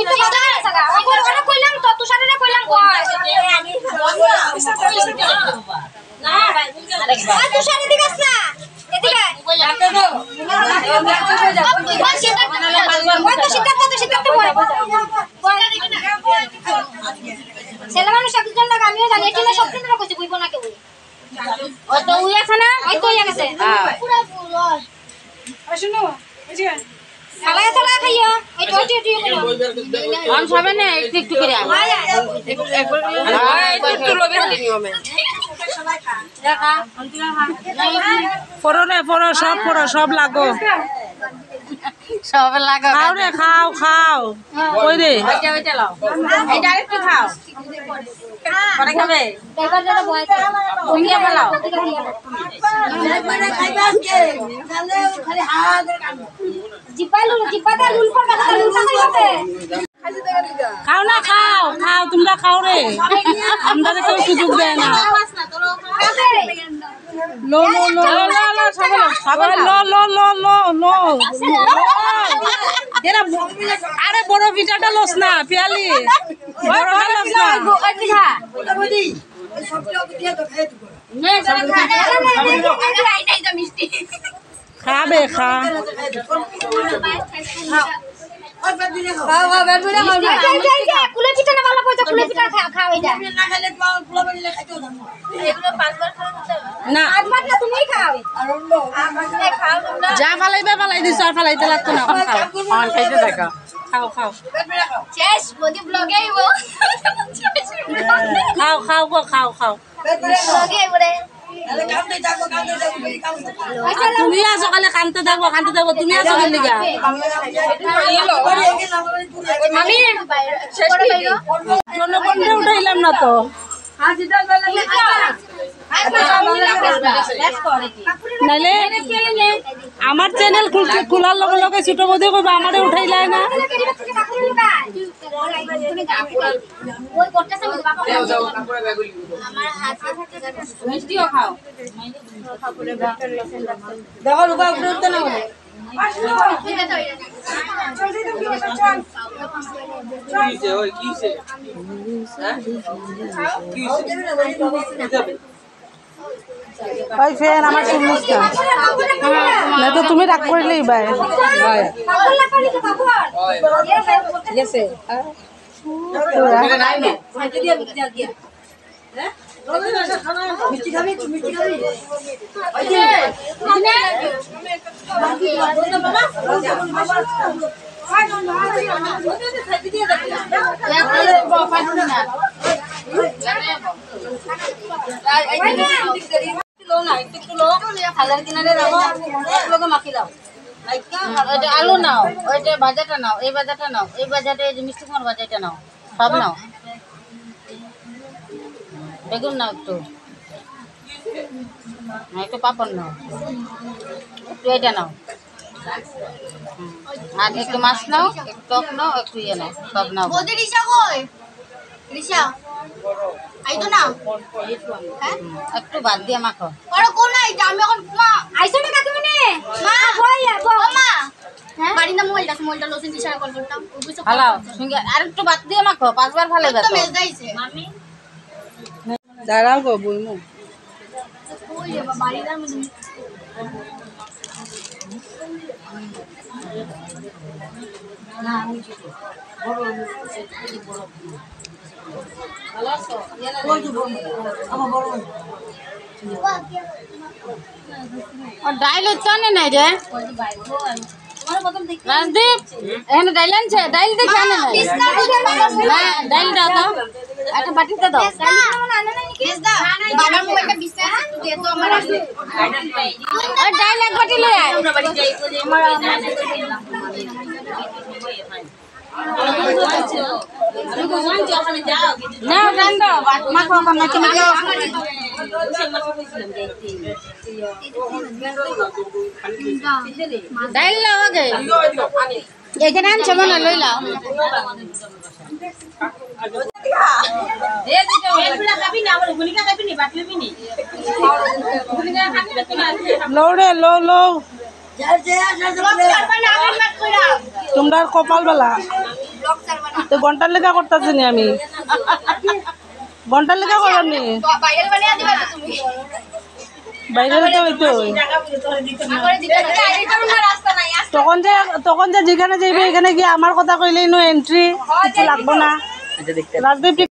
তুই তো কথা না সাগা ওরা কইলাম তো তুষারে কইলাম কই না আর তুষারে দিগাস না এদিকে রাখতে দাও ছেলে মানুষ একজন না আমিও জানি এটা না সবদিন না কইছি বুঝবো না কেউ ও তো উই আছে না ওই তো ইয়া গেছে পুরো পুরো শুনো এই যে খালা খালা খাইও এই তো আম সবে না একটু একটু করে একটু লগে নিয়মে সবাই খা দেখা অন্তিমা খা পড়ো রে পড়ো সব লাগো সব লাগো খাও রে খাও কই রে ওইটা লাও এই ডাইরেক্ট খাও পরে খাবে এবার যেটা বয়স তুমি ফেলাও খাইবা আজকে খালি হাত জিপাটা লুল পর কথা লুল খাইতে খাও না খাও তোমরা খাও রে আমরা কেউ সুযোগ দেয় না লো এরা আরে বড় পিঠাটা লস না পিয়ালি বড়টা লস না খাবে খা কুলে পিঠা না ভালো কইছো কুলে পিঠা খাও এটা না খেলে কুলা বাড়িলে খাইতেও না এগুলো পাঁচবার খাও না পাঁচবার না তুমি খাও খাও তোমরা যা ফালাই দিছো আর ফালাইতে লাগতো না খাও খাইতে থাকা খাও শেষ বডি ব্লগে আইব খাও ব্লগে আইব রে তুমি আছো কালে কানতে থাকবো তুমি আছো কেন লিগা মামি জনগণকে উঠাইলাম না তো নাইলে আমার চ্যানেল খোলার লগে লগে ছোট বৌদি কইবা আমারে উঠাইলাই না মিষ্টিও খাও দেখো রূপা উঠতে না ওই ফেন আমার শুনিস না তো তুমি রাগ করলেই ভাই গেছে মিষ্টি খাবি আলু নাও ওইটা ভাজাটা নাও এই ভাজাটা নাও এই ভাজাটা এই যে মিষ্টি কুমার ভাজাটা নাও সব নাও বেগুন নাও একটু পাপড় নাও একটু এটা নাও আর একটু মাছ নাও একটু টক নাও একটু ইয়ে নাও সব নাও একটু বাদ দিয়ে মাখো আর একটু বাদ দিয়ে মাখো 5 বার ভালো দাঁড়াও গো বইমু ডাইল চানে নাই রে রাজদীপ এখানে ডাইল আনছে ডাইল দেখে আনে না ডাইল দাও তো একটা বাটিতে দাও ডাইল এক বাটি লই আয় না ডান দাও মাখো মাখো ডাইল লাও আগে এখানে আনছে মনে লই লাও লৌড়ে লো তোমরা কপাল বেলা ব্লগ ছাড়বা না তো ঘন্টার লেখা করতেছি নি আমি ঘন্টার লেখা করলাম নি তো বাইরে বানিয়ে দিবা তো তুমি বাইরে তো হইতো করে দিতে না আইডি করুন না রাস্তা নাই তখন যে যেখানে যাইবে এখানে গিয়ে আমার কথা কইলেই নো এন্ট্রি কিছু লাগবো না রাজদীপ